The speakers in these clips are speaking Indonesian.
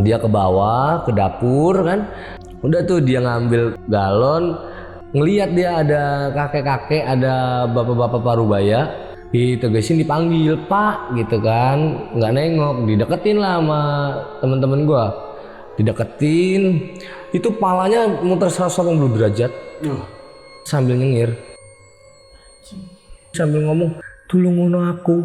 dia ke bawah ke dapur kan, udah tuh dia ngambil galon, ngelihat dia ada kakek-kakek, ada bapak-bapak parubaya, ditegesin dipanggil Pak gitu kan, nggak nengok, dideketin lah sama temen-temen gua, dideketin, itu palanya muter 180 derajat sambil nyengir, sambil ngomong tulung ngono aku.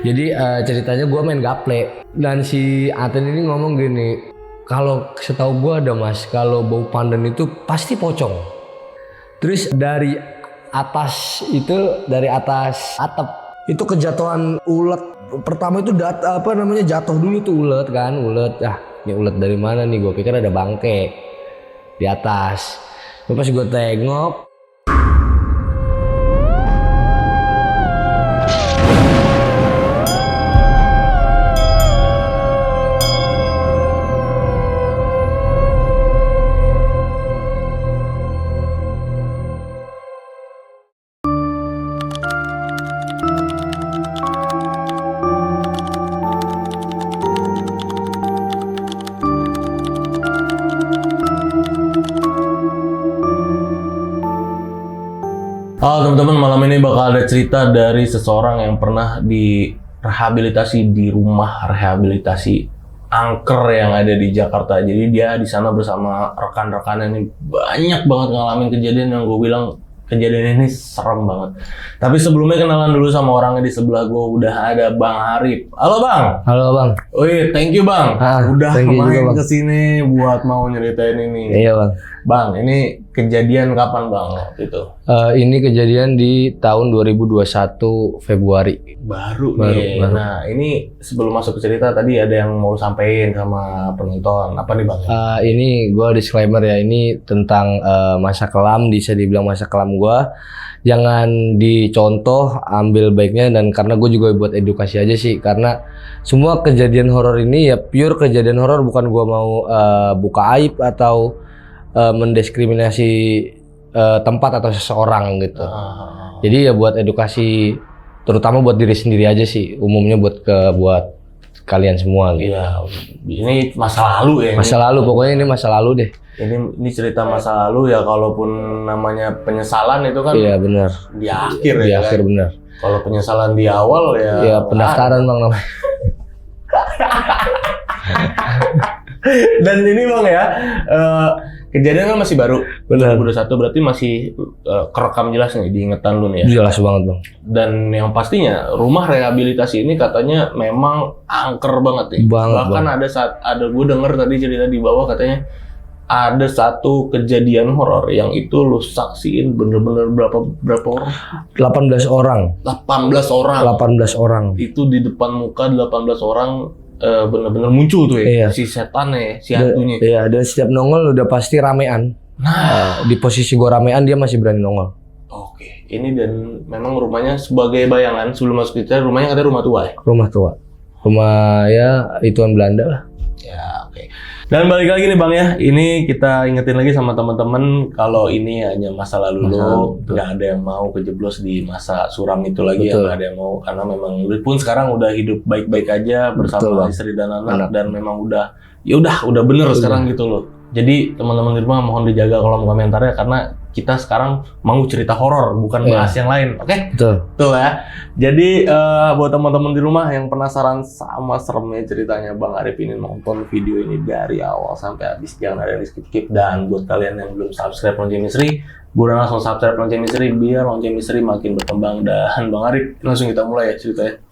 Jadi ceritanya gue main gaple dan si Aten ini ngomong gini, kalau setahu gue ada mas, kalau bau pandan itu pasti pocong. Terus dari atas itu, dari atas atap itu kejatuhan ulet. Pertama itu jatuh dulu tuh ulet kan, ulet. Ini ulet dari mana nih? Gue pikir ada bangke di atas. Pas gue tengok, halo teman-teman, malam ini bakal ada cerita dari seseorang yang pernah direhabilitasi di rumah rehabilitasi angker yang ada di Jakarta. Jadi dia di sana bersama rekan-rekannya, ini banyak banget ngalamin kejadian yang gue bilang kejadian ini serem banget. Tapi sebelumnya kenalan dulu sama orangnya di sebelah gue, udah ada Bang Arif. Halo Bang. halo Bang. Wih, thank you Bang. Udah main kesini buat mau nyeritain ini. Iya Bang. Bang, ini kejadian kapan Bang waktu itu? Ini kejadian di tahun 2021 Februari. Baru nih. Nah, ini sebelum masuk ke cerita tadi ada yang mau sampein sama penonton. Apa nih Bang? Ini gue disclaimer ya, ini tentang masa kelam, bisa dibilang masa kelam gue. Jangan dicontoh, ambil baiknya, dan karena gue juga buat edukasi aja sih. Karena semua kejadian horor ini ya pure kejadian horor, bukan gue mau buka aib atau mendiskriminasi tempat atau seseorang gitu. Jadi ya buat edukasi, terutama buat diri sendiri aja sih, umumnya buat kalian semua gitu. Iya, ini masa lalu ya. Masa lalu, pokoknya ini masa lalu deh. Ini cerita masa lalu ya, kalaupun namanya penyesalan itu kan. Iya benar. Di akhir di ya. Di akhir kan? benar. Kalau penyesalan di awal ya. Iya pendaftaran Bang namanya. Dan ini Bang ya, kejadian kan masih baru. Benar. 2021 berarti masih kerekam jelas nih diingatan lu nih ya. Jelas banget Bang. Dan yang pastinya rumah rehabilitasi ini katanya memang angker banget nih. Bahkan ada gue denger tadi cerita di bawah, katanya ada satu kejadian horor yang itu lu saksiin bener-bener berapa orang? 18 orang. 18 orang. 18 orang. Itu di depan muka 18 orang. Bener-bener muncul tuh ya, iya. Si setannya, si hantunya. Iya, dan setiap nongol udah pasti ramean. Nah, di posisi gua ramean, dia masih berani nongol. Oke, ini dan memang rumahnya sebagai bayangan sebelum masuk kita, rumahnya ada rumah tua ya? Rumah tua. Rumah ya ituan Belanda lah. Ya, oke. Dan balik lagi nih Bang ya, ini kita ingetin lagi sama teman-teman kalau ini hanya masa lalu lo, nggak ada yang mau kejeblos di masa suram itu lagi. Ya, nggak ada yang mau, karena memang lu pun sekarang udah hidup baik-baik aja bersama istri dan anak, dan memang udah bener sekarang gitu loh. Jadi teman-teman di rumah mohon dijaga kolom komentarnya, karena kita sekarang mau cerita horor, bukan bahas yang lain, oke? Betul ya. Jadi buat teman-teman di rumah yang penasaran sama seremnya ceritanya Bang Arif ini, nonton video ini dari awal sampai habis, jangan ada yang skip-skip. Dan buat kalian yang belum subscribe Lonceng Misteri, gue udah langsung subscribe Lonceng Misteri biar Lonceng Misteri makin berkembang. Dan Bang Arif, langsung kita mulai ya ceritanya.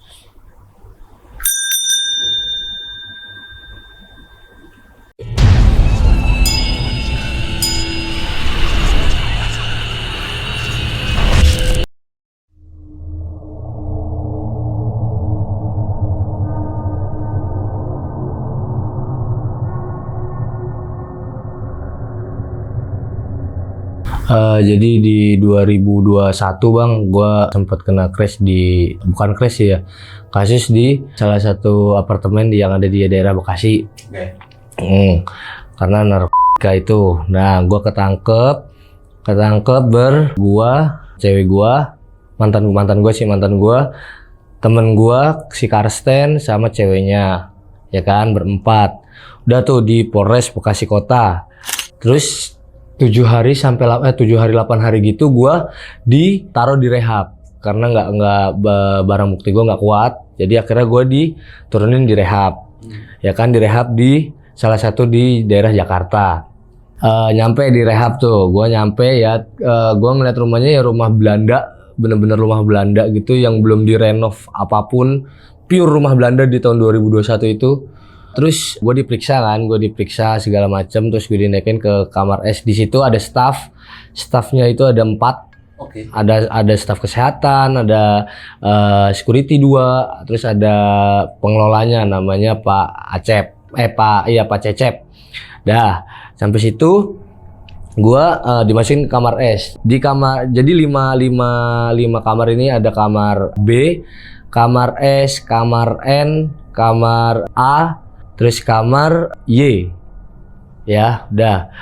Jadi di 2021 Bang, gua sempat kena bukan crash ya, kasus di salah satu apartemen yang ada di daerah Bekasi. Karena narkoba kayak itu. Nah, gua ketangkep cewek gua, mantan gua, temen gua si Karsten sama ceweknya, ya kan, berempat. Udah tuh di Polres Bekasi Kota. Terus 7 hari 8 hari gitu gua ditaruh di rehab karena nggak barang bukti gua nggak kuat. Jadi akhirnya gua diturunin di rehab. Ya kan, di rehab di salah satu di daerah Jakarta. Nyampe di rehab tuh, gua ngeliat rumahnya ya rumah Belanda, bener-bener rumah Belanda gitu yang belum direnov apapun, pure rumah Belanda di tahun 2021 itu. Terus gue diperiksa segala macam, terus gue dinaikin ke kamar S. Di situ ada staffnya itu ada 4. Oke. Ada staf kesehatan, ada security 2, terus ada pengelolanya namanya Pak Cecep. Dah, sampai situ gua dimasukin ke kamar S. Jadi 5 kamar ini, ada kamar B, kamar S, kamar N, kamar A, terus kamar Y. Ya, udah.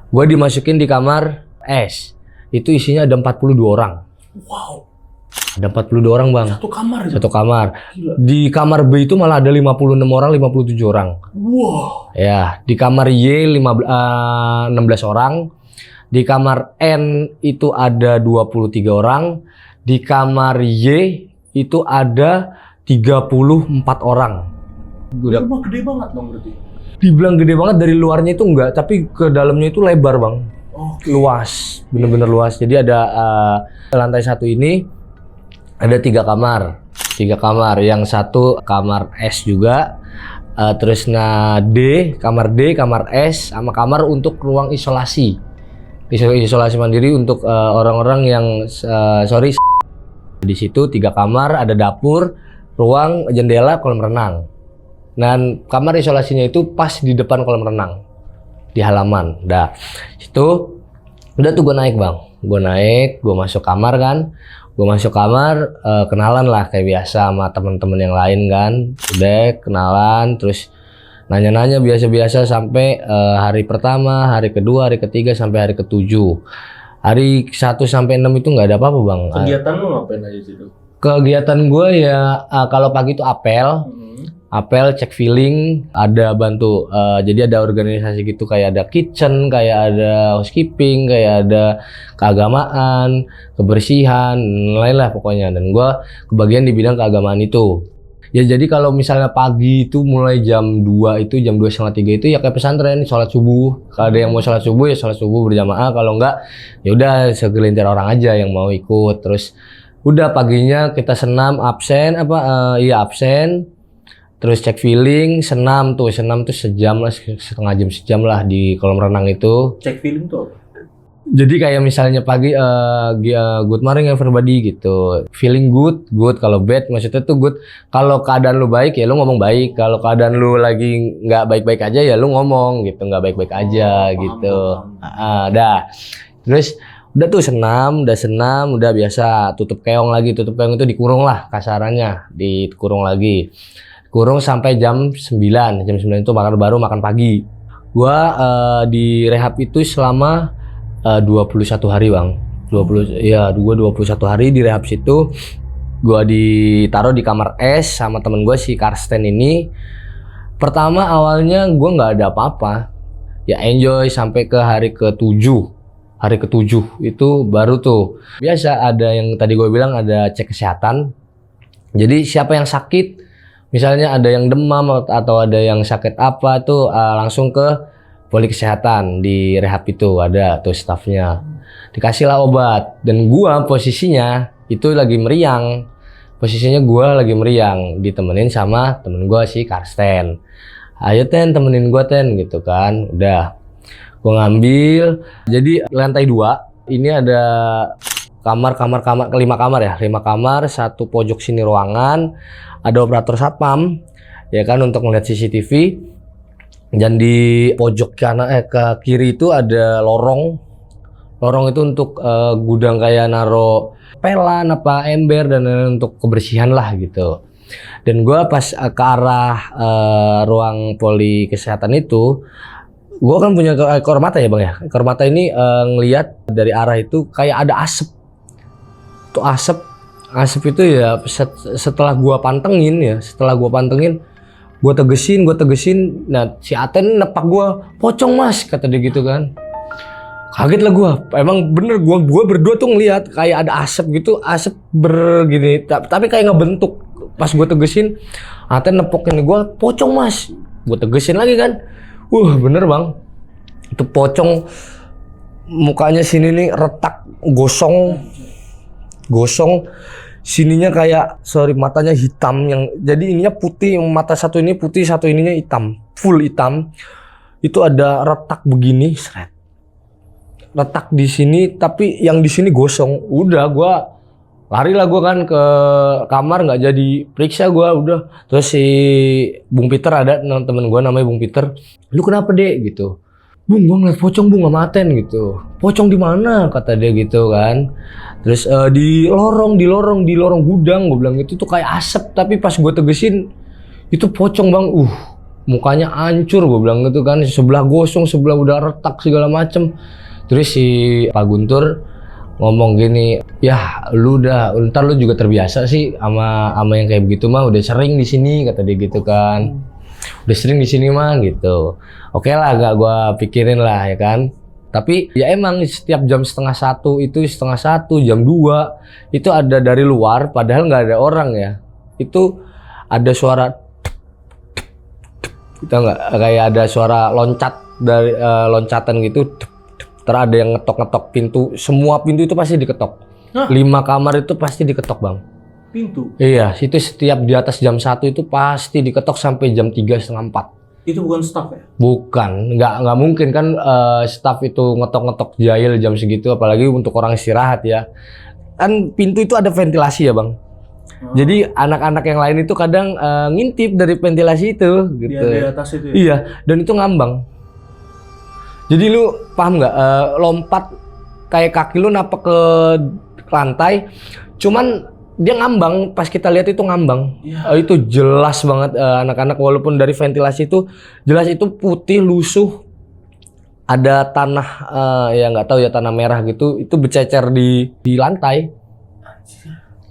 Gua dimasukin di kamar S. Itu isinya ada 42 orang. Wow. Ada 42 orang, Bang. Satu kamar. Gila. Di kamar B itu malah ada 56 orang, 57 orang. Wow. Ya, di kamar Y 16 orang. Di kamar N itu ada 23 orang. Di kamar Y itu ada 34 orang. Rumah gede banget dong berarti. Dibilang gede banget dari luarnya itu enggak, tapi ke dalamnya itu lebar, Bang. Okay. Luas, bener-bener luas. Jadi ada lantai 1 ini ada 3 kamar. 3 kamar, yang satu kamar S juga. Terus kamar D, kamar S, sama kamar untuk ruang isolasi. Isolasi mandiri untuk orang-orang yang di situ 3 kamar, ada dapur, ruang, jendela, kolam renang. Dan kamar isolasinya itu pas di depan kolam renang, di halaman. Dah, itu udah tuh gue naik, Bang. Gue masuk kamar kan. Kenalan lah kayak biasa sama teman-teman yang lain kan. Udah kenalan, terus nanya-nanya biasa-biasa sampai hari pertama, hari kedua, hari ketiga, sampai hari ke-7. Hari 1 sampai 6 itu nggak ada apa-apa, Bang. Kegiatan lu ngapain aja situ? Kegiatan gue ya kalau pagi itu apel, cek feeling, ada bantu. Jadi ada organisasi gitu, kayak ada kitchen, kayak ada housekeeping, kayak ada keagamaan, kebersihan, lain lah pokoknya. Dan gue kebagian di bidang keagamaan itu. Ya jadi kalau misalnya pagi itu mulai jam 2 itu, jam 2:30 itu ya kayak pesantren, sholat subuh. Kalau ada yang mau sholat subuh ya sholat subuh berjamaah. Kalau enggak ya udah segelintir orang aja yang mau ikut. Terus udah paginya kita senam, absen. Terus cek feeling, senam tuh sejam lah, setengah jam lah di kolam renang itu. Cek feeling tuh apa? Jadi kayak misalnya pagi good morning everybody gitu. Feeling good. Kalau bad maksudnya tuh good. Kalau keadaan lu baik ya lu ngomong baik. Kalau keadaan lu lagi nggak baik-baik aja ya lu ngomong gitu, nggak baik-baik aja gitu. Dah. Terus udah tuh senam, udah biasa tutup keong lagi. Tutup keong itu dikurung lah kasarannya, dikurung lagi. Kurung sampai jam 9 itu baru makan pagi. Gua di rehab itu selama 21 hari, Bang. Gua 21 hari di rehab situ. Gua ditaruh di kamar S sama temen gua si Karsten ini. Pertama awalnya gua nggak ada apa-apa. Ya enjoy sampai ke hari ke-7. Hari ke-7 itu baru tuh. Biasa ada yang tadi gua bilang, ada cek kesehatan. Jadi siapa yang sakit, misalnya ada yang demam atau ada yang sakit apa tuh langsung ke poli kesehatan di rehab itu, ada tuh stafnya. Dikasihlah obat dan gua posisinya itu lagi meriang. Ditemenin sama temen gua si Karsten. Ayo temenin gua gitu kan. Udah. Gua ngambil. Jadi lantai 2 ini ada kamar 5 kamar ya. 5 kamar, satu pojok sini ruangan. Ada operator satpam ya kan untuk melihat CCTV, dan di pojok ke kiri itu ada lorong itu untuk gudang kayak naro pelan apa ember dan untuk kebersihan lah gitu. Dan gue pas ke arah ruang poli kesehatan itu, Gua kan punya ekor mata ya bang ya. Ekor mata ini ngelihat dari arah itu kayak ada asap. Tuh asap itu ya setelah gua pantengin, gua tegesin. Nah si Aten nepak gua, pocong mas, kata dia gitu kan. Kaget lah gua. Emang bener gua berdua tuh ngelihat kayak ada asap gitu, asap begini, tapi kayak ngebentuk. Pas gua tegesin, Aten nepokin gua, pocong mas. Gua tegesin lagi kan. Bener bang, itu pocong, mukanya sini nih retak, gosong, sininya kayak, matanya hitam, jadi ininya putih, mata satu ini putih, satu ininya hitam, full hitam. Itu ada retak begini, retak di sini, tapi yang di sini gosong. Udah, gua lari lah gua kan ke kamar, nggak jadi periksa gua, udah. Terus si Bung Peter ada, temen gua namanya Bung Peter, lu kenapa dek gitu? Bung, gua ngeliat pocong bung sama Aten gitu. Pocong di mana? Kata dia gitu kan. Terus di lorong gudang, gua bilang itu tuh kayak asap, tapi pas gua tegesin itu pocong bang. Mukanya hancur, gua bilang gitu kan. Sebelah gosong, sebelah udah retak segala macem. Terus si Pak Guntur ngomong gini, ya lu ntar lu juga terbiasa sih sama yang kayak begitu mah, udah sering di sini, kata dia gitu kan. Udah sering di sini mah gitu. Oke lah, gak gua pikirin lah ya kan. Tapi ya emang setiap jam setengah satu, jam 2 itu ada dari luar, padahal nggak ada orang ya. Itu ada suara, kita nggak kayak ada suara loncat dari loncatan gitu. Terus ada yang ngetok-ngetok pintu, semua pintu itu pasti diketok. 5 kamar itu pasti diketok bang. Pintu? Iya, itu setiap di atas jam 1 itu pasti diketok sampai jam 3 setengah 4. Itu bukan staff ya? Bukan, nggak mungkin kan staff itu ngetok-ngetok jahil jam segitu, apalagi untuk orang istirahat ya. Kan pintu itu ada ventilasi ya bang. Jadi anak-anak yang lain itu kadang ngintip dari ventilasi itu gitu. Di atas itu ya? Iya, dan itu ngambang. Jadi lu paham nggak, lompat kayak kaki lu napak ke lantai, cuman dia ngambang, pas kita lihat itu ngambang. Ya. Itu jelas banget anak-anak, walaupun dari ventilasi itu jelas itu putih lusuh, ada tanah ya nggak tahu ya, tanah merah gitu, itu bercecer di lantai.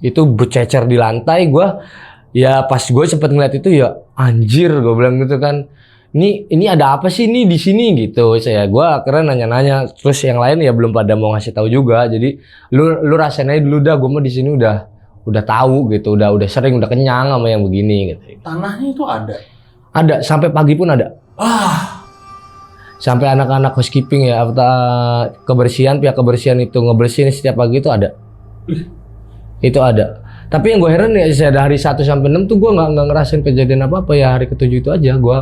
Itu bercecer di lantai. Ya pas gue sempet ngeliat itu ya anjir, gue bilang gitu kan. Ini ada apa sih nih di sini gitu. Gue akhirnya nanya-nanya, terus yang lain ya belum pada mau ngasih tahu juga. Jadi lu rasain aja dulu dah, gue mah di sini udah tahu gitu, udah sering, udah kenyang sama yang begini gitu. Tanahnya itu ada? Ada, sampai pagi pun ada. Sampai anak-anak housekeeping ya, pihak kebersihan itu ngebersihin setiap pagi itu ada. Itu ada. Tapi yang gue heran ya, dari 1 sampai 6 tuh gue nggak ngerasain kejadian apa-apa ya. Hari ke-7 itu aja gue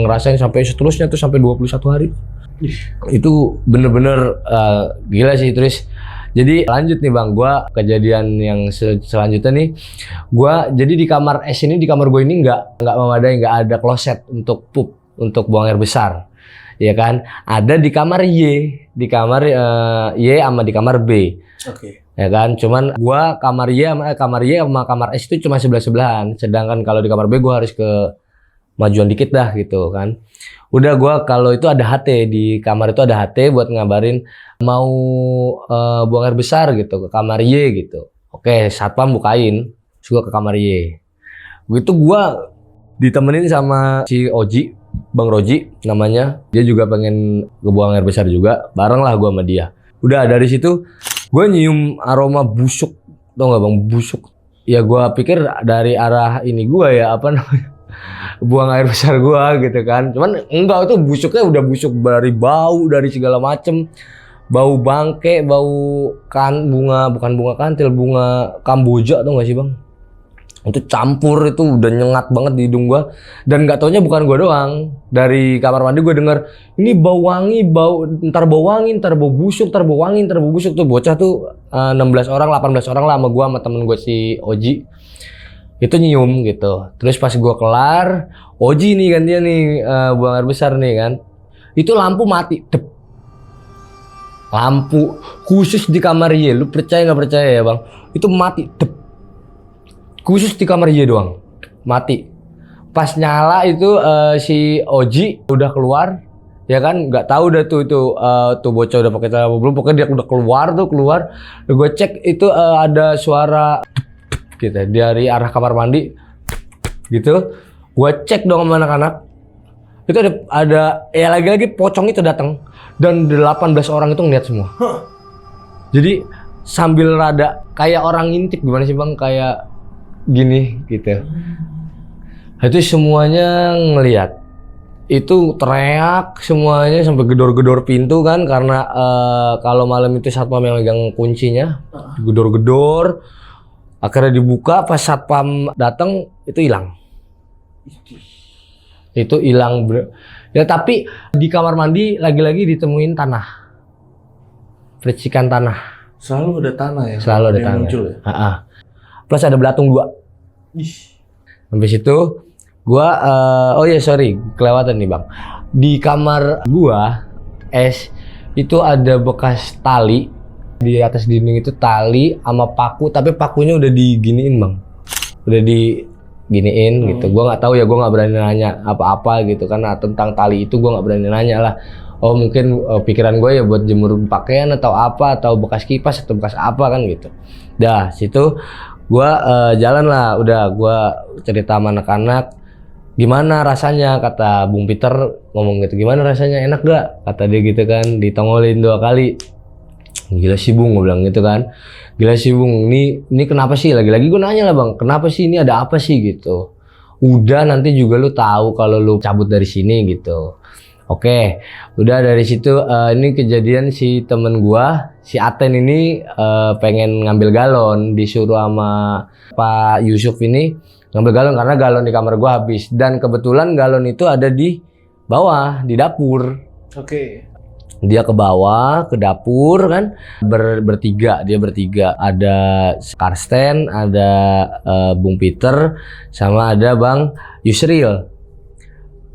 ngerasain, sampai seterusnya tuh sampai 21 hari. Itu bener-bener gila sih. Terus jadi lanjut nih bang, gue kejadian yang selanjutnya nih, gue jadi di kamar S ini, di kamar gue ini nggak memadai, nggak ada kloset untuk pup, untuk buang air besar, ya kan? Ada di kamar Y, di kamar Y sama di kamar B. Oke. Ya kan, cuman gua kamar Y sama kamar S itu cuma sebelah-sebelahan, sedangkan kalau di kamar B gua harus ke majuan dikit dah gitu kan. Udah gua kalau itu ada HT, di kamar itu ada HT buat ngabarin mau buang air besar gitu ke kamar Y gitu. Oke, satpam bukain, terus gua ke kamar Y. Begitu gua ditemenin sama si Oji, Bang Roji namanya, dia juga pengen ngebuang air besar juga, bareng lah gua sama dia. Udah dari situ gue nyium aroma busuk, tau gak bang, busuk. Ya gue pikir dari arah ini gue ya, apa namanya, buang air besar gue gitu kan. Cuman enggak, itu busuknya udah busuk dari bau, dari segala macem. Bau bangke, bau bukan bunga kantil, bunga kamboja, tau gak sih bang? Itu campur, itu udah nyengat banget di hidung gua. Dan gak taunya bukan gua doang. Dari kamar mandi gua denger, ini bau wangi, ntar bau wangi, ntar bau busuk, ntar bau wangi, ntar bau busuk. Tuh bocah tuh 16 orang, 18 orang lah sama gua, sama temen gua si Oji. Itu nyium gitu. Terus pas gua kelar, Oji nih kan dia nih buang air besar nih kan. Itu lampu mati, dep. Lampu khusus di kamar Y, lu percaya gak percaya ya bang? Itu mati, dep. Khusus di kamar Y doang, mati. Pas nyala itu si Oji udah keluar, ya kan, nggak tahu dah tuh tuh bocah udah pakai celana apa belum, pokoknya dia udah keluar. Gue cek itu ada suara gitu dari arah kamar mandi gitu. Gue cek dong sama anak-anak, itu ada ya lagi-lagi pocong itu datang dan 18 orang itu ngeliat semua. Jadi sambil rada kayak orang ngintip, gimana sih bang, kayak gini gitu. Itu semuanya ngeliat, itu teriak semuanya sampai gedor-gedor pintu kan, karena kalau malam itu satpam yang megang kuncinya, gedor-gedor. Akhirnya dibuka, pas satpam datang itu hilang. Itu hilang ya, tapi di kamar mandi lagi-lagi ditemuin tanah, percikan tanah. Selalu ada tanah ya? Selalu ada tanah. Muncul ya? Plus ada belatung 2. Sampai situ gua oh ya sorry, kelewatan nih bang. Di kamar gua itu ada bekas tali di atas dinding, itu tali sama paku, tapi pakunya udah diginiin bang, udah diginiin gitu. Gua nggak tahu ya, gua nggak berani nanya apa-apa gitu karena tentang tali itu gua nggak berani nanya lah. Oh mungkin pikiran gue ya buat jemur pakaian atau apa, atau bekas kipas atau bekas apa kan gitu. Dah situ gue jalan lah, udah gue cerita sama anak-anak gimana rasanya, kata Bung Peter ngomong gitu, gimana rasanya, enak gak, kata dia gitu kan, ditongolin 2 kali. Gila sih Bung, gue bilang gitu kan, gila sih Bung, ini kenapa sih, lagi-lagi gue nanya lah bang, kenapa sih, ini ada apa sih gitu. Udah nanti juga lu tahu kalau lu cabut dari sini gitu. Oke, udah dari situ ini kejadian si temen gua, si Aten ini pengen ngambil galon, disuruh sama Pak Yusuf ini ngambil galon karena galon di kamar gua habis, dan kebetulan galon itu ada di bawah di dapur. Oke. Dia ke bawah ke dapur kan, bertiga, dia bertiga, ada Karsten, ada Bung Peter, sama ada Bang Yusril.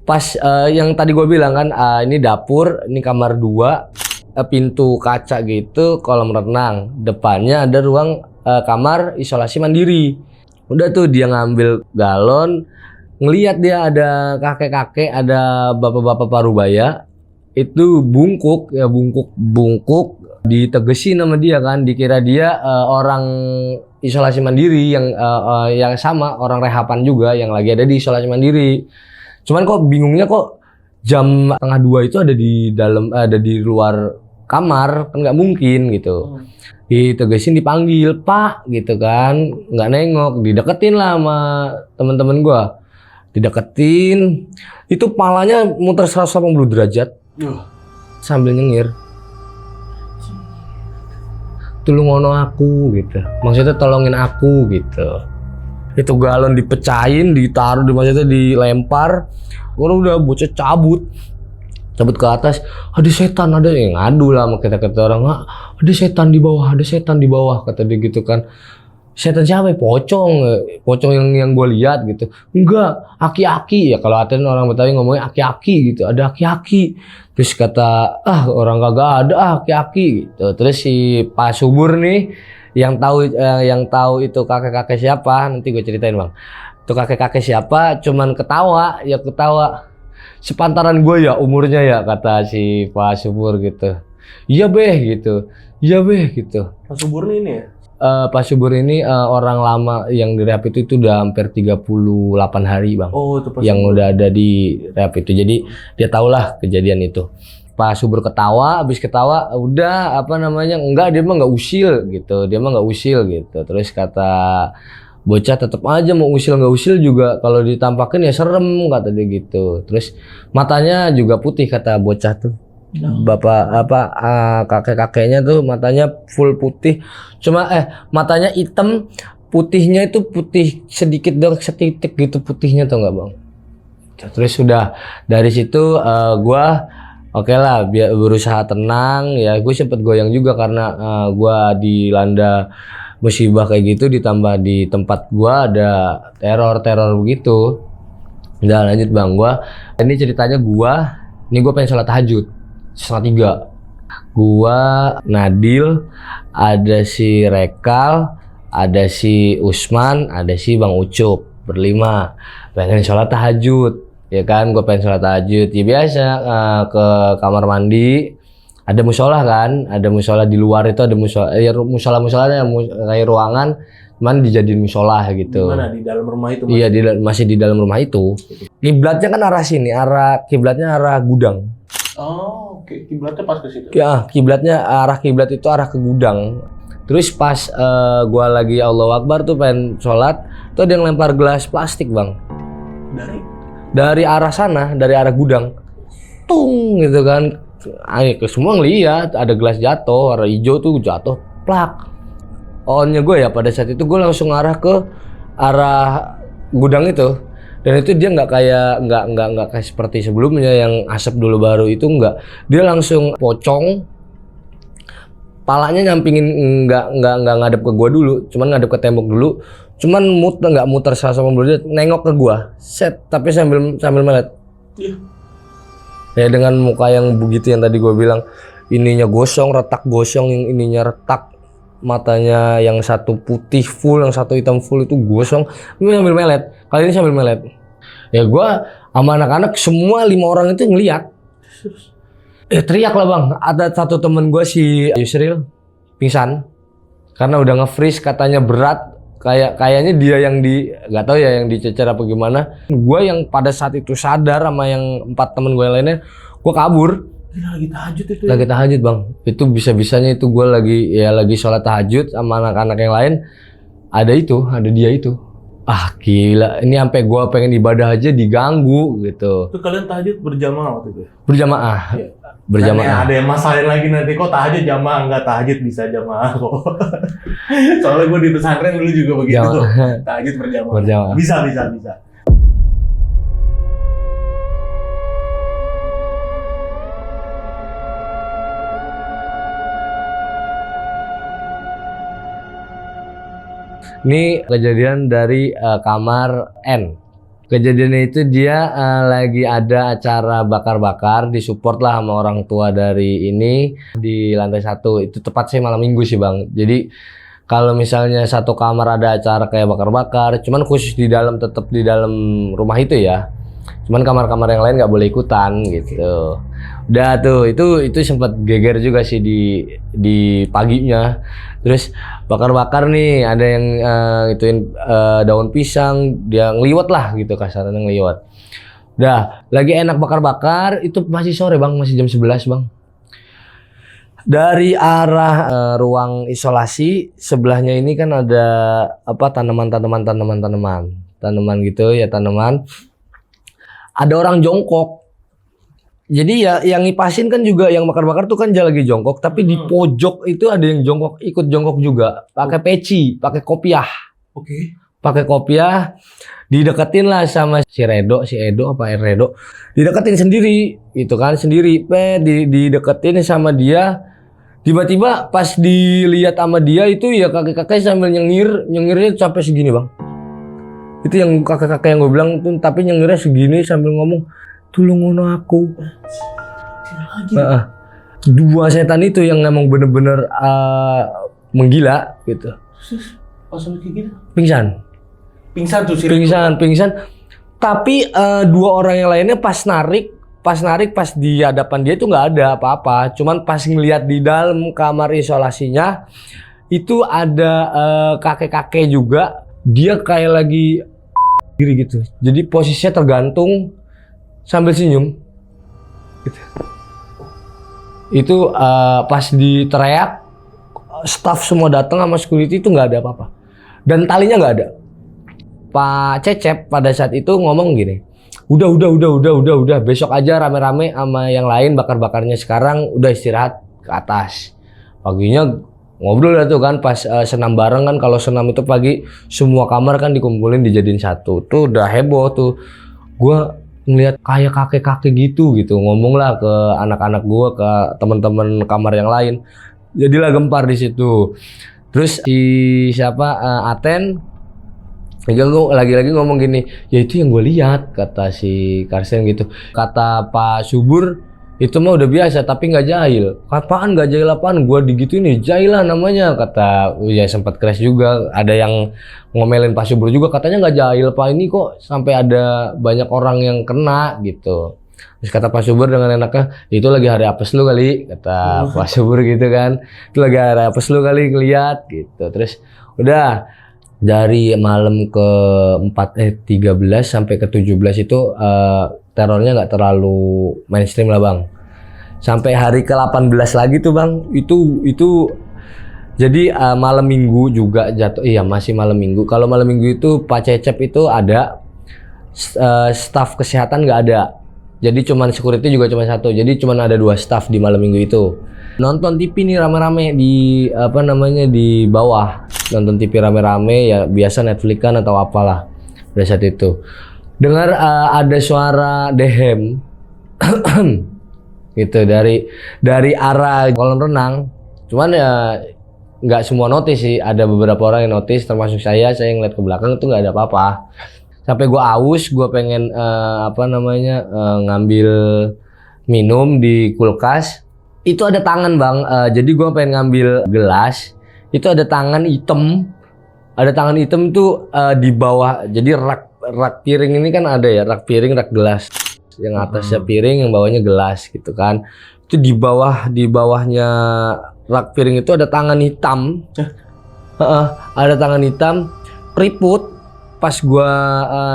Pas yang tadi gue bilang kan, ini dapur, ini kamar 2, pintu kaca gitu, kolam renang, depannya ada ruang kamar isolasi mandiri. Udah tuh dia ngambil galon, ngelihat dia ada kakek-kakek, ada bapak-bapak parubaya, itu bungkuk ditegesin sama dia kan, dikira dia orang isolasi mandiri yang sama orang rehapan juga yang lagi ada di isolasi mandiri. Cuman kok bingungnya kok jam 1:30 itu ada di dalam, ada di luar kamar, kan nggak mungkin gitu. Ditegesin, dipanggil Pak gitu kan, nggak nengok, dideketin lah sama temen-temen gua, dideketin, itu palanya muter 180 derajat sambil nyengir, tolong aku gitu, maksudnya tolongin aku gitu. Itu galon dipecahin, ditaruh di, maksudnya dilempar. Kalau udah bocah cabut ke atas, ada setan, ada yang ngadu lah sama kita orang, ada setan di bawah, kata dia gitu kan. Setan siapa? Pocong yang gue lihat gitu. Enggak, aki-aki ya, kalau Aten orang Betawi ngomongnya aki-aki gitu, ada aki-aki. Terus kata orang kagak ada aki-aki gitu. Terus si Pak Subur nih yang tahu itu kakek-kakek siapa, nanti gue ceritain bang. Itu kakek-kakek siapa, cuman ketawa. Sepantaran gue ya umurnya ya, kata si Pak Subur gitu. Iya beh gitu. Pak Subur ini ya? Pak Subur ini orang lama yang di rehab itu udah hampir 38 hari bang. Oh itu Pak yang Subur. Udah ada di rehab itu, jadi dia tahulah kejadian itu. Pak Subur ketawa, habis ketawa udah enggak, dia mah nggak usil gitu, terus kata bocah tetap aja mau usil nggak usil juga kalau ditampakin ya serem, kata dia gitu. Terus matanya juga putih, kata bocah tuh, kakek-kakeknya tuh matanya full putih, cuma matanya hitam, putihnya itu putih sedikit dong, setitik gitu putihnya, tau nggak bang. Terus sudah dari situ gua oke lah, biar berusaha tenang ya. Gue sempet goyang juga karena gue dilanda musibah kayak gitu, ditambah di tempat gue ada teror begitu. Udah lanjut bang, ini ceritanya ini gue pengen sholat tahajud 2:30. Gue, Nadil, ada si Rekal, ada si Usman, ada si Bang Ucup, berlima pengen sholat tahajud. Ya kan, gue pengen sholat tahajud. Ya biasa ke kamar mandi, ada musola kan, ada musola di luar itu ada musola, ya musola-musolanya kayak ruangan, cuman dijadiin musola gitu. Di mana? Di dalam rumah itu? Iya, masih di dalam rumah itu. Kiblatnya kan arah sini, kiblatnya arah gudang. Oh, oke. Kiblatnya pas ke situ. Ya, kiblat itu arah ke gudang. Terus pas gua lagi Allahu Akbar tuh pengen sholat, tuh ada yang lempar gelas plastik, Bang. Dari arah sana, dari arah gudang. Tung gitu kan. Ayo semua ngeliat ada gelas jatuh, warna hijau tuh jatuh, plak. Ohnya gue ya pada saat itu gue langsung arah ke arah gudang itu. Dan itu dia nggak kayak seperti sebelumnya yang asap dulu baru itu enggak. Dia langsung pocong. Palanya nyampingin nggak ngadep ke gua dulu, cuman ngadep ke tembok dulu. Cuman nggak muter 180 derajat, nengok ke gua. Set, tapi sambil melet. Iya. Ya dengan muka yang begitu yang tadi gua bilang, ininya gosong, retak gosong, yang ininya retak. Matanya yang satu putih full, yang satu hitam full itu gosong. Ini sambil melet. Kali ini sambil melet. Ya gua sama anak-anak semua 5 orang itu ngeliat. Teriak lah Bang. Ada satu temen gue si Yusril pingsan karena udah nge-freeze, katanya berat. Kayaknya dia yang nggak tahu ya yang dicecer apa gimana. Gue yang pada saat itu sadar sama yang 4 temen gue yang lainnya, gue kabur. Lagi tahajud itu. Lagi tahajud Bang. Itu bisa-bisanya itu gue lagi sholat tahajud sama anak-anak yang lain. Ada dia itu. Ah gila, ini sampai gue pengen ibadah aja diganggu gitu. Itu kalian tahajud berjamaah waktu itu? Berjamaah. Ya. Berjamaah. Ada yang masalahin lagi nanti, kok tahajud jamaah, enggak tahajud bisa jamaah kok. Soalnya gue di pesantren dulu juga begitu tuh. Tahajud berjamaah. Bisa. Ini kejadian dari kamar N. Kejadiannya itu dia lagi ada acara bakar-bakar, disupport lah sama orang tua dari ini di lantai 1. Itu tepat sih malam minggu sih Bang. Jadi kalau misalnya satu kamar ada acara kayak bakar-bakar, cuman khusus tetap di dalam rumah itu ya. Cuman kamar-kamar yang lain nggak boleh ikutan gitu. Udah tuh itu sempat geger juga sih di paginya. Terus bakar-bakar nih, ada yang ituin daun pisang, dia ngeliwat lah gitu kasarnya, ngeliwat. Udah lagi enak bakar-bakar, itu masih sore Bang, masih jam 11 Bang. Dari arah ruang isolasi sebelahnya ini kan ada tanaman gitu ya, tanaman. Ada orang jongkok. Jadi ya yang ngipasin kan juga yang bakar-bakar tuh kan dia lagi jongkok, tapi di pojok itu ada yang jongkok, ikut jongkok juga, pakai peci, pakai kopiah. Oke. Pakai kopiah, dideketin lah sama si Redo dideketin sendiri, itu kan sendiri, dideketin sama dia. Tiba-tiba pas dilihat sama dia itu ya kakek-kakek sambil nyengirnya sampai segini Bang. Itu yang kakek-kakek yang gue bilang tuh, tapi nyengirnya segini sambil ngomong, "Tolong ngono aku." Dua setan itu yang emang bener-bener menggila gitu. Pas kayak gitu? Pingsan tuh sih. Pingsan. Tapi 2 orang yang lainnya pas narik pas di hadapan dia itu nggak ada apa-apa. Cuman pas ngeliat di dalam kamar isolasinya itu ada kakek-kakek juga. Dia kayak lagi diri gitu. Jadi posisinya tergantung sambil senyum. Gitu. Itu pas diteriak, staff semua datang sama security itu nggak ada apa-apa. Dan talinya nggak ada. Pak Cecep pada saat itu ngomong gini, udah, besok aja rame-rame sama yang lain bakar-bakarnya, sekarang udah istirahat ke atas. Paginya ngobrol lah tuh kan pas senam bareng kan, kalau senam itu pagi semua kamar kan dikumpulin dijadiin satu. Tuh udah heboh tuh. Gua ngelihat kayak kakek-kakek gitu ngomong lah ke anak-anak gua, ke teman-teman kamar yang lain. Jadilah gempar di situ. Terus si Aten lagi-lagi ngomong gini, ya itu yang gue lihat, kata si Karsen gitu. Kata Pak Subur, Itu mah udah biasa, tapi nggak jahil. Apaan nggak jahil apaan? Gua digituin nih, jahil lah namanya. Kata, ya sempat crash juga. Ada yang ngomelin Pak Subur juga, katanya nggak jahil Pak, ini kok sampai ada banyak orang yang kena gitu. Terus kata Pak Subur dengan enaknya, itu lagi hari apes lu kali, kata Pak Subur gitu kan. Itu lagi hari apes lu kali ngeliat gitu. Terus udah dari malam ke 13 sampai ke 17 itu terornya nggak terlalu mainstream lah bang. Sampai hari ke 18 lagi tuh bang, itu jadi malam minggu juga jatuh, iya masih malam minggu. Kalau malam minggu itu Pak Cecep itu ada, staf kesehatan nggak ada. Jadi cuman security juga cuma satu. Jadi cuman ada 2 staf di malam minggu itu. Nonton TV nih rame-rame di di bawah. Nonton TV rame-rame ya biasa Netflix kan atau apalah pada saat itu. Dengar ada suara dehem gitu dari arah kolam renang. Cuman ya nggak semua notice sih. Ada beberapa orang yang notice termasuk saya yang lihat ke belakang itu nggak ada apa-apa. Sampai gue aus, gue pengen ngambil minum di kulkas. Itu ada tangan bang, jadi gue pengen ngambil gelas. Itu ada tangan hitam. Ada tangan hitam tuh di bawah. Jadi rak piring ini kan ada ya, rak piring, rak gelas. Yang atasnya piring, yang bawahnya gelas gitu kan. Itu di bawahnya rak piring itu ada tangan hitam. Ada tangan hitam, keriput. Pas gua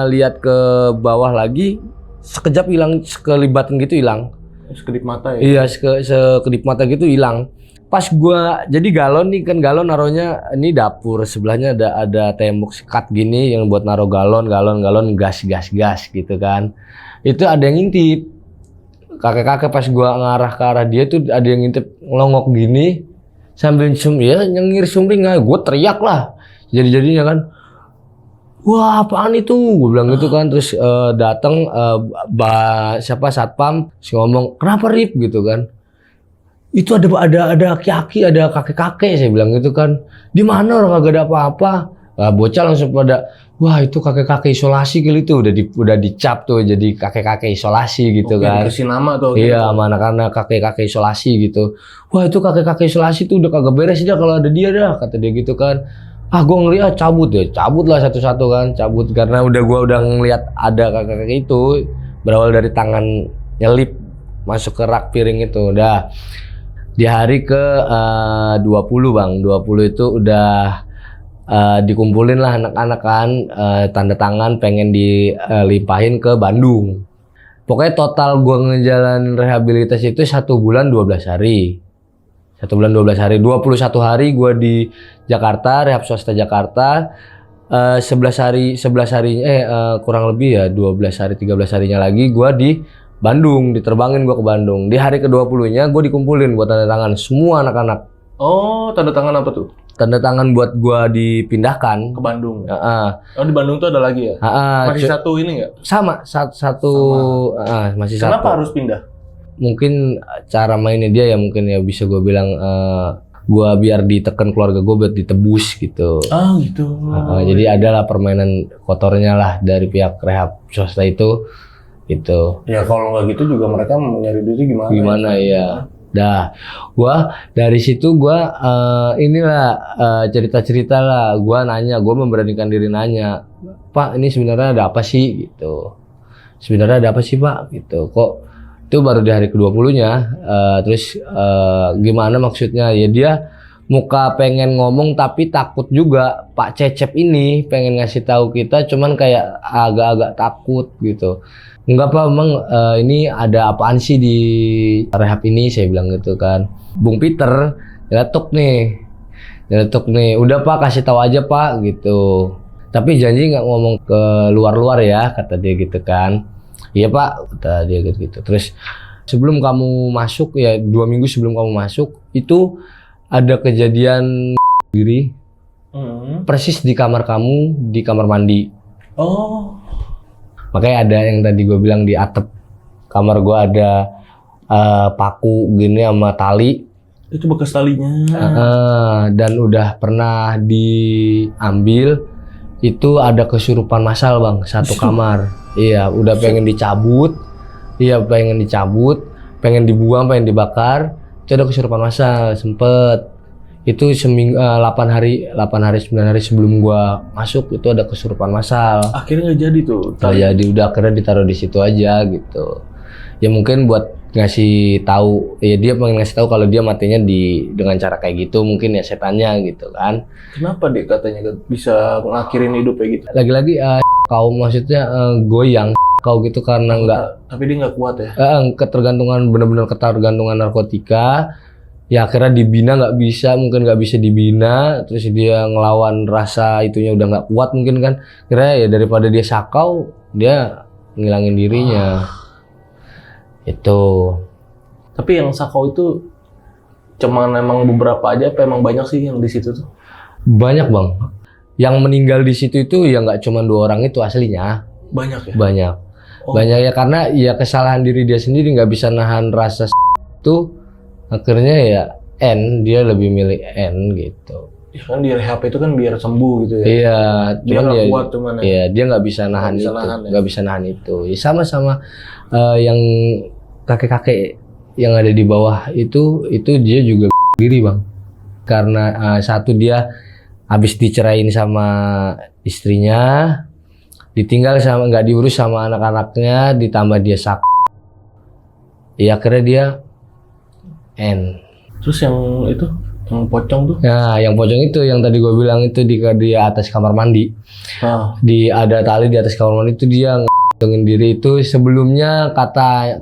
lihat ke bawah lagi, sekejap hilang, sekelibatan gitu hilang. Sekedip mata ya? Iya, sekedip mata gitu hilang. Pas gua, jadi galon nih kan, galon naruhnya ini dapur, sebelahnya ada tembok sekat gini yang buat naruh galon, gas gitu kan. Itu ada yang ngintip. Kakek-kakek pas gua ngarah ke arah dia tuh ada yang ngintip, ngelongok gini sambil nyengir sumring. Gua teriak lah. Jadinya kan, wah apaan itu? Gue bilang gitu kan. Terus datang satpam, ngomong kenapa Rip gitu kan. Itu ada aki-aki, ada kakek-kakek, saya bilang gitu kan. Di mana orang kagak ada apa-apa. Bocah langsung pada, wah itu kakek-kakek isolasi kali itu udah dicap tuh jadi kakek-kakek isolasi gitu. Oke, kan. Dikasih nama tuh. Iya, sama anak-anak kakek-kakek isolasi gitu. Wah itu kakek-kakek isolasi tuh udah kagak beres dah kalau ada dia dah, kata dia gitu kan. Gue ngeliat cabut lah satu-satu kan, cabut karena gue udah ngeliat ada kakek-kakek itu berawal dari tangan nyelip masuk ke rak piring itu. Udah di hari ke 20 bang, 20 itu udah dikumpulin lah anak-anak kan, tanda tangan pengen dilimpahin ke Bandung. Pokoknya total gue ngejalanin rehabilitasi itu 1 bulan 12 hari. 1 bulan 12 hari, 21 hari gue di Jakarta, rehab swasta Jakarta. 11 harinya, kurang lebih ya 12 hari, 13 harinya lagi gue di Bandung, diterbangin gue ke Bandung. Di hari ke-20-nya gue dikumpulin buat tanda tangan semua anak-anak. Oh, tanda tangan apa tuh? Tanda tangan buat gue dipindahkan ke Bandung. Oh, di Bandung tuh ada lagi ya? Masih satu ini nggak? Sama, satu. Masih Kenapa satu. Kenapa harus pindah? Mungkin cara mainnya dia ya, mungkin ya bisa gue bilang gua biar ditekan keluarga gue buat ditebus gitu. Oh gitu. Jadi adalah permainan kotornya lah dari pihak rehab swasta itu gitu. Ya kalau nggak gitu juga mereka mau nyari duitnya gimana? Gimana ya? Dah, gua dari situ gua cerita-cerita lah. Gua nanya, gua memberanikan diri nanya, Pak ini sebenarnya ada apa sih gitu. Sebenarnya ada apa sih Pak gitu. Kok itu baru di hari ke-20-nya, terus gimana maksudnya? Ya dia muka pengen ngomong tapi takut juga. Pak Cecep ini pengen ngasih tahu kita, cuman kayak agak-agak takut gitu. Enggak Pak, emang ini ada apaan sih di rehab ini? Saya bilang gitu kan. Bung Peter nyeletuk nih, udah Pak kasih tahu aja Pak gitu. Tapi janji nggak ngomong ke luar-luar ya, kata dia gitu kan. Iya Pak, kata dia gitu. Terus sebelum kamu masuk ya 2 minggu sebelum kamu masuk itu ada kejadian diri persis di kamar kamu, di kamar mandi. Oh. Makanya ada yang tadi gue bilang di atap kamar gue ada paku gini sama tali. Itu bekas talinya. Dan udah pernah diambil. Itu ada kesurupan massal bang, satu kamar. Iya, udah pengen dicabut. pengen dibuang, pengen dibakar. Itu ada kesurupan massal, sempet. Itu 8 hari 9 hari sebelum gua masuk itu ada kesurupan massal. Akhirnya nggak jadi tuh. Nggak jadi, udah akhirnya ditaruh di situ aja gitu. Ya mungkin buat ngasih tahu, ya dia pengen ngasih tahu kalau dia matinya dengan cara kayak gitu, mungkin ya setannya gitu kan. Kenapa deh katanya bisa ngakhirin hidup kayak gitu? Lagi-lagi kau maksudnya goyang kau gitu karena Tapi dia nggak kuat ya? Ketergantungan, benar-benar ketergantungan narkotika. Ya akhirnya dibina nggak bisa, mungkin nggak bisa dibina, terus dia ngelawan rasa itunya udah nggak kuat mungkin kan. Kira ya daripada dia sakau, dia ngilangin dirinya. Itu. Tapi yang sakau itu cuman emang beberapa aja, apa emang banyak sih yang di situ tuh? Banyak bang. Yang meninggal di situ itu ya nggak cuma 2 orang itu aslinya. Banyak ya? Banyak. Banyak ya karena ya kesalahan diri dia sendiri nggak bisa nahan rasa itu. Akhirnya ya dia lebih milih gitu. Ya kan di rehab itu kan biar sembuh gitu ya. Iya, dia nggak kuat cuman ya. Iya, dia nggak bisa nahan itu, nggak bisa nahan itu. Ya, sama-sama yang kakek-kakek yang ada di bawah itu dia juga diri bang. Karena satu dia habis dicerain sama istrinya, ditinggal sama nggak diurus sama anak-anaknya, ditambah dia ya akhirnya dia Terus yang itu, yang pocong tuh? Nah, yang pocong itu yang tadi gue bilang itu di atas kamar mandi. Ada tali di atas kamar mandi itu dia ngentengin diri itu. Sebelumnya kata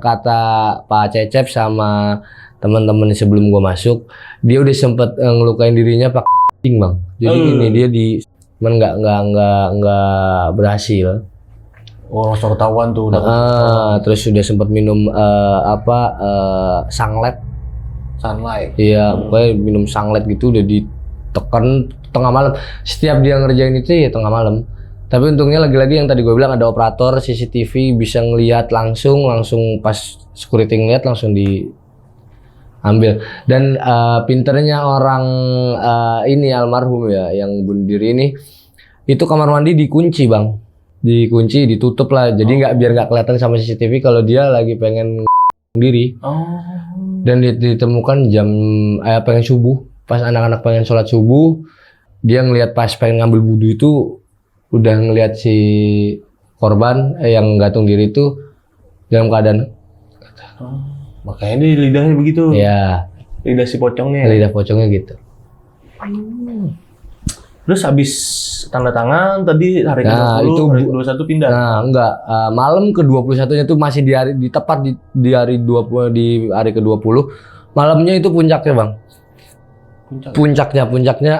Pak Cecep sama teman-teman sebelum gue masuk, dia udah sempet ngelukain dirinya pakai bang. Jadi ini dia cuman nggak berhasil. Langsung ketahuan tuh. Terus udah sempet minum sunlight. Iya, pokoknya minum sunlight gitu udah ditekan tengah malam. Setiap dia ngerjain itu ya tengah malam. Tapi untungnya lagi-lagi yang tadi gue bilang ada operator CCTV bisa ngelihat langsung pas security ngeliat langsung diambil. Dan pinternya orang ini almarhum ya yang bunuh diri ini, itu kamar mandi dikunci bang. Dikunci, ditutup lah. Jadi biar nggak kelihatan sama CCTV kalau dia lagi pengen diri. Dan ditemukan jam pengen subuh, pas anak-anak pengen sholat subuh, dia ngelihat pas pengen ngambil wudhu itu udah ngelihat si korban yang gantung diri itu dalam keadaan. Makanya dia lidahnya begitu. Ya. Lidah si pocongnya. Lidah pocongnya gitu. Terus habis tanda tangan tadi hari ke-20, itu hari ke-21 pindah. Nah, enggak. Malam ke-21-nya tuh masih tepat di hari 20 di hari ke-20. Malamnya itu puncaknya, Bang. Puncaknya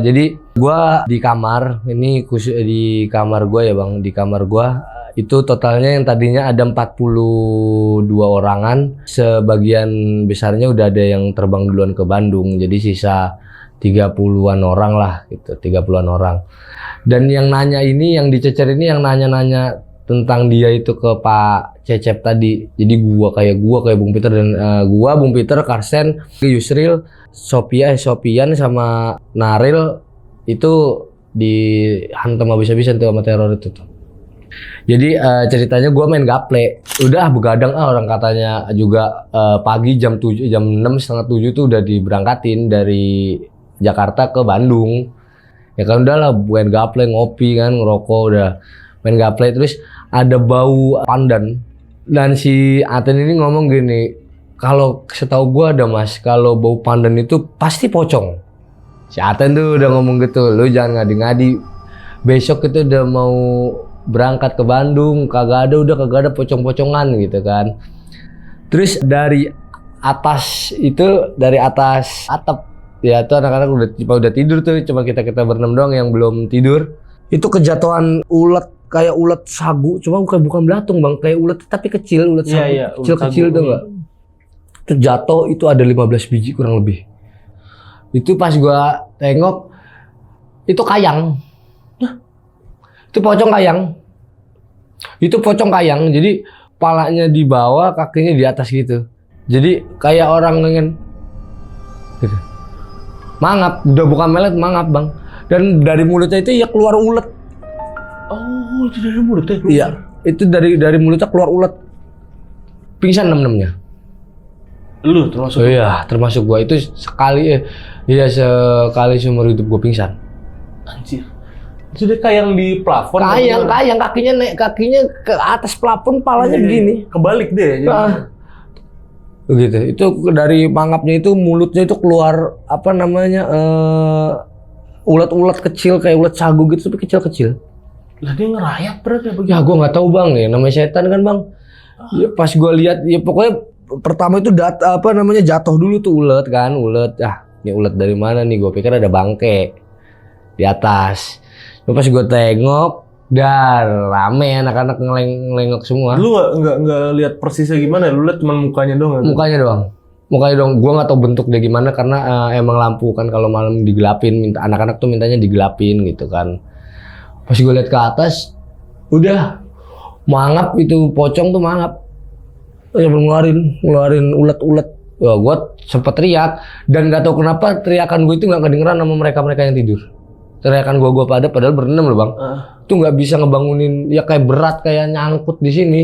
jadi gua di kamar, ini khusus di kamar gua ya, Bang. Di kamar gua itu totalnya yang tadinya ada 42 orangan, sebagian besarnya udah ada yang terbang duluan ke Bandung. Jadi sisa 30-an orang lah gitu, 30-an orang. Dan yang nanya ini, yang dicecer ini yang nanya-nanya tentang dia itu ke Pak Cecep tadi. Jadi gua kayak Bung Peter dan Bung Peter, Karsen, Yusril, Sopian sama Naril itu dihantam habis-habisan tuh sama teror itu tuh. Jadi ceritanya gua main gaple, udah begadang orang katanya juga pagi jam 6 setengah 7 tuh udah diberangkatin dari Jakarta ke Bandung. Ya kan udahlah main gaple, ngopi kan, ngerokok, udah main gaple. Terus ada bau pandan dan si Aten ini ngomong gini, kalau setahu gua ada mas, kalau bau pandan itu pasti pocong. Si Aten tuh udah ngomong gitu, lu jangan ngadi-ngadi, besok itu udah mau berangkat ke Bandung, kagak ada pocong-pocongan gitu kan. Terus dari atas atap ya itu anak-anak udah tidur tuh, cuma kita berenam doang yang belum tidur. Itu kejatuhan ulet, kayak ulet sagu, cuma bukan belatung bang, kayak ulet tapi kecil, ulet sagu, kecil tuh enggak. Itu jatuh, itu ada 15 biji kurang lebih. Itu pas gua tengok itu kayang. Itu pocong kayang. Jadi palanya di bawah, kakinya di atas gitu. Jadi kayak orang ingin gitu. Mangap, udah bukan melet, mangap bang. Dan dari mulutnya itu ya keluar ulet. Oh, itu dari mulutnya keluar? Iya, itu dari mulutnya keluar ulet. Pingsan 6-6-nya. Lu termasuk? Oh iya, termasuk gua itu sekali seumur hidup gua pingsan. Anjir. Itu dia kayak yang di plafon. Kayang kakinya ke atas plafon, palanya begini. Kebalik deh. Begitu. Itu dari mangapnya itu, mulutnya itu keluar apa namanya ulat-ulat kecil kayak ulat sagu gitu tapi kecil-kecil. Lah dia ngerayap berarti begitu. Ya gua nggak tahu bang, ya namanya setan kan bang. Ya, pas gua lihat ya pokoknya pertama itu jatuh dulu tuh ulat. Ini ulat dari mana nih? Gua pikir ada bangke di atas. Pas gue tengok, rame anak-anak ngelengok semua. Lu nggak lihat persisnya gimana? Lu lihat cuma mukanya doang? Mukanya doang. Gue nggak tahu bentuk dia gimana karena emang lampu kan kalau malam digelapin. Anak-anak tuh mintanya digelapin gitu kan. Pas gue lihat ke atas, udah mangap itu, pocong tuh mangap. Ngeluarin ulat-ulat. Wah, gue sempet teriak dan nggak tahu kenapa teriakan gue itu nggak kedengeran sama mereka yang tidur. Teriakan gua padahal berenam loh bang, itu nggak bisa ngebangunin, ya kayak berat kayak nyangkut di sini.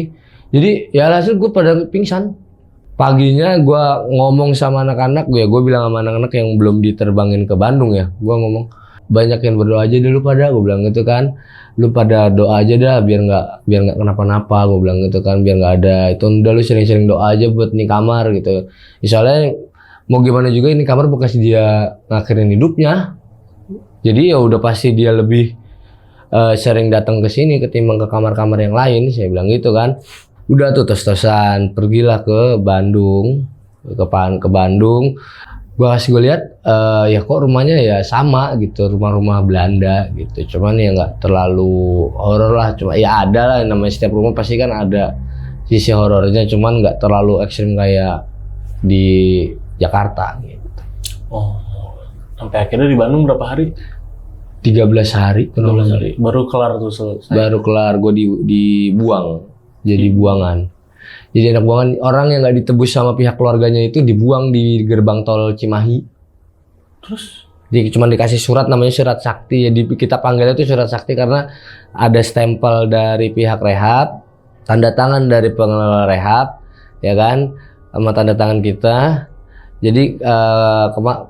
Jadi ya hasil gue pada pingsan. Paginya gua ngomong sama anak-anak, gua bilang sama anak-anak yang belum diterbangin ke Bandung ya, gua ngomong banyakin berdoa aja dulu pada, gua bilang gitu kan, lu pada doa aja dah biar nggak kenapa-napa, gua bilang gitu kan, biar nggak ada itu, udah lu sering-sering doa aja buat nih kamar gitu. Soalnya mau gimana juga ini kamar bekas dia ngakhirin hidupnya. Jadi ya udah pasti dia lebih sering datang ke sini ketimbang ke kamar-kamar yang lain, saya bilang gitu kan. Udah tuh tos-tosan pergilah ke Bandung, ke Bandung. Gua kasih gue lihat ya kok rumahnya ya sama gitu, rumah-rumah Belanda gitu. Cuman ya nggak terlalu horor lah, cuma ya ada lah namanya setiap rumah pasti kan ada sisi horornya, cuman nggak terlalu ekstrim kayak di Jakarta gitu. Oh. Sampai akhirnya di Bandung berapa hari? 13 hari. 13 hari. Baru kelar tuh selesai. Baru kelar, gue dibuang. Jadi buangan. Jadi anak buangan, orang yang nggak ditebus sama pihak keluarganya itu dibuang di gerbang tol Cimahi. Terus? Jadi cuma dikasih surat, namanya surat sakti. Jadi kita panggilnya itu surat sakti karena ada stempel dari pihak rehab, tanda tangan dari pengelola rehab, ya kan, sama tanda tangan kita. Jadi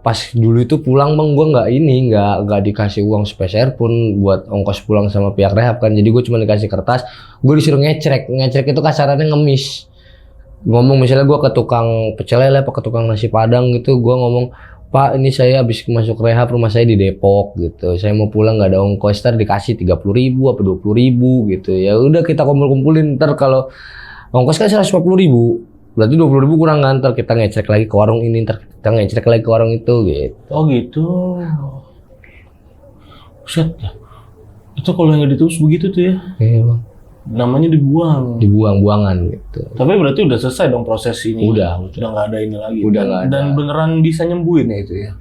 pas dulu itu pulang bang, gue nggak dikasih uang sepeser pun buat ongkos pulang sama pihak rehab kan. Jadi gue cuma dikasih kertas, gue disuruh ngecrek itu kasarannya ngemis. Ngomong misalnya gue ke tukang pecel lele, ke tukang nasi padang gitu, gue ngomong, Pak ini saya habis masuk rehab, rumah saya di Depok gitu, saya mau pulang nggak ada ongkos, ntar dikasih 30.000 apa 20.000 gitu. Ya udah kita kumpulin, ntar kalau ongkos kan 140.000. Berarti 20.000 kurang kan, ntar kita ngecek lagi ke warung ini, ntar kita ngecek lagi ke warung itu gitu. Oh gitu. Buset ya. Itu kalau yang ditebus begitu tuh ya. Iya bang. Namanya Dibuang-buangan gitu. Tapi berarti udah selesai dong proses ini. Udah nggak ada ini lagi. Udah nggak ada. Dan beneran bisa nyembuhin ya itu ya.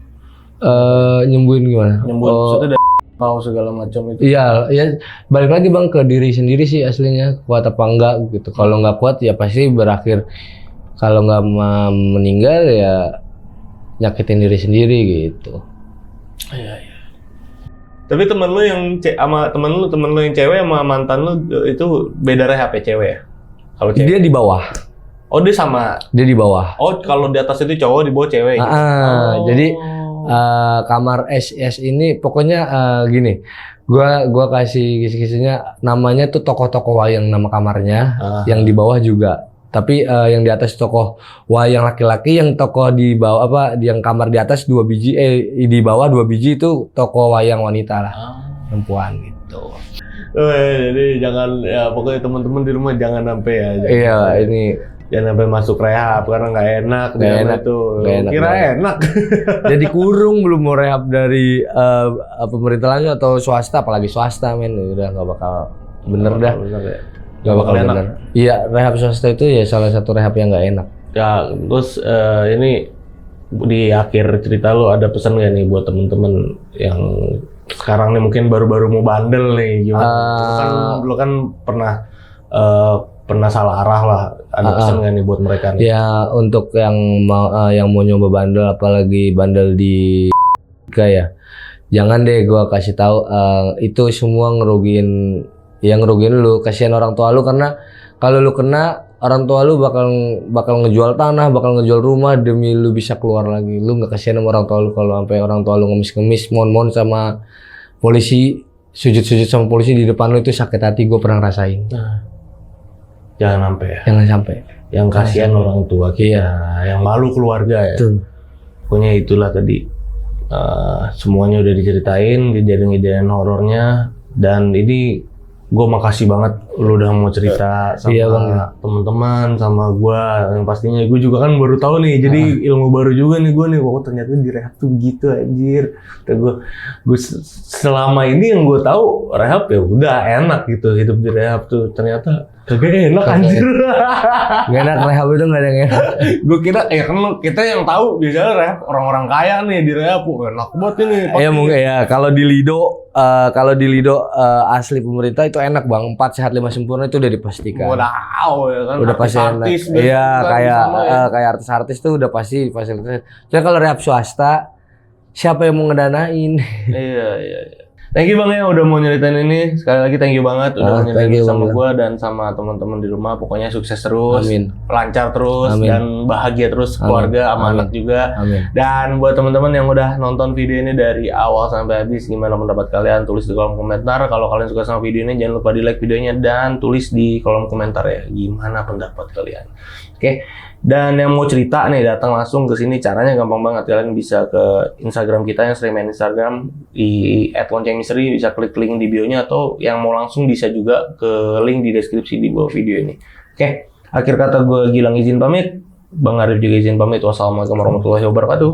Nyembuhin gimana? Nyembuhin maksudnya mau segala macam itu. Iya, ya balik lagi bang ke diri sendiri sih aslinya, kuat apa enggak gitu. Kalau nggak kuat ya pasti berakhir, kalau nggak meninggal ya nyakitin diri sendiri gitu. Iya. Tapi temen lu yang sama temen lu yang cewek sama mantan lu itu beda rehab ya, cewek ya? Kalau cewek. Dia di bawah. Oh dia sama. Dia di bawah. Oh kalau di atas itu cowok, di bawah cewek gitu. Jadi kamar SS ini pokoknya gini. Gua kasih kisi-kisinya, namanya tuh tokoh-tokoh wayang nama kamarnya, yang di bawah juga. Tapi yang di atas tokoh wayang laki-laki, yang tokoh di bawah yang kamar di atas 2 biji, di bawah 2 biji itu tokoh wayang wanita lah, perempuan gitu. Jadi jangan ya, pokoknya teman-teman di rumah jangan sampai ya. Iya ini. Jangan sampai masuk rehab karena nggak enak. Kira enak. Jadi kurung belum mau rehab dari pemerintahannya atau swasta, apalagi swasta men, udah nggak bakal bener dah. Gak bakal enak. Bener. Iya, rehab swasta itu ya salah satu rehab yang nggak enak. Ya, terus ini di akhir cerita lo ada pesan nggak nih buat temen-temen yang sekarang nih mungkin baru-baru mau bandel nih, gimana? Lo kan pernah salah arah lah. Ada pesan nggak nih buat mereka nih? Ya untuk yang mau nyoba bandel, apalagi bandel di ya, jangan deh, gua kasih tahu itu semua ngerugiin lu, kasihan orang tua lu, karena kalau lu kena orang tua lu bakal ngejual tanah, bakal ngejual rumah demi lu bisa keluar lagi. Lu nggak kasihan sama orang tua lu kalau sampai orang tua lu ngemis-ngemis, mohon-mohon sama polisi, sujud-sujud sama polisi di depan lu, itu sakit hati, gue pernah rasain. Nah, jangan sampai ya. Jangan sampai. Yang kasihan orang tua kita, yang malu keluarga ya. Betul. Pokoknya itulah tadi. Semuanya udah diceritain, kejadian-kejadian horornya, dan ini gue makasih banget lu udah mau cerita sama Iya, Bang. teman-teman, sama gue. Yang pastinya gue juga kan baru tahu nih, jadi ilmu baru juga nih gue nih. Oh ternyata di rehab tuh begitu anjir. Gue selama ini yang gue tahu rehab ya udah enak gitu, hidup di rehab tuh ternyata kagak enak anjir. Gak enak, rehab itu gak ada yang enak. Gue kira ya kan kita yang tahu biasanya rehab orang-orang kaya nih di rehab, enak banget ini. Iya mungkin ya, kalau di Lido asli pemerintah itu enak bang, 4 sehat 5 sempurna itu udah dipastikan. Wow ya kan. Udah pasti enak. Artis, Iya kayak ya. kayak artis-artis tuh udah pasti fasilitas. Cuma kalau rehab swasta, siapa yang mau ngedanain? Iya. Thank you Bang ya udah mau nyeritain ini. Sekali lagi thank you banget udah mau nyeritain you, sama Bang. gua dan sama teman-teman di rumah. Pokoknya sukses terus, Amin. lancar terus, Amin. dan bahagia terus, Amin. keluarga sama Amin. anak juga. Amin. Dan buat teman-teman yang udah nonton video ini dari awal sampai habis, gimana pendapat kalian? Tulis di kolom komentar. Kalau kalian suka sama video ini, jangan lupa di like videonya dan tulis di kolom komentar ya gimana pendapat kalian. Oke. Dan yang mau cerita nih datang langsung ke sini, caranya gampang banget. Kalian bisa ke Instagram kita yang sering main Instagram di @loncengmisteri, bisa klik link di bio-nya, atau yang mau langsung bisa juga ke link di deskripsi di bawah video ini. Oke. Akhir kata gue Gilang izin pamit, Bang Arif juga izin pamit. Wassalamualaikum warahmatullahi wabarakatuh.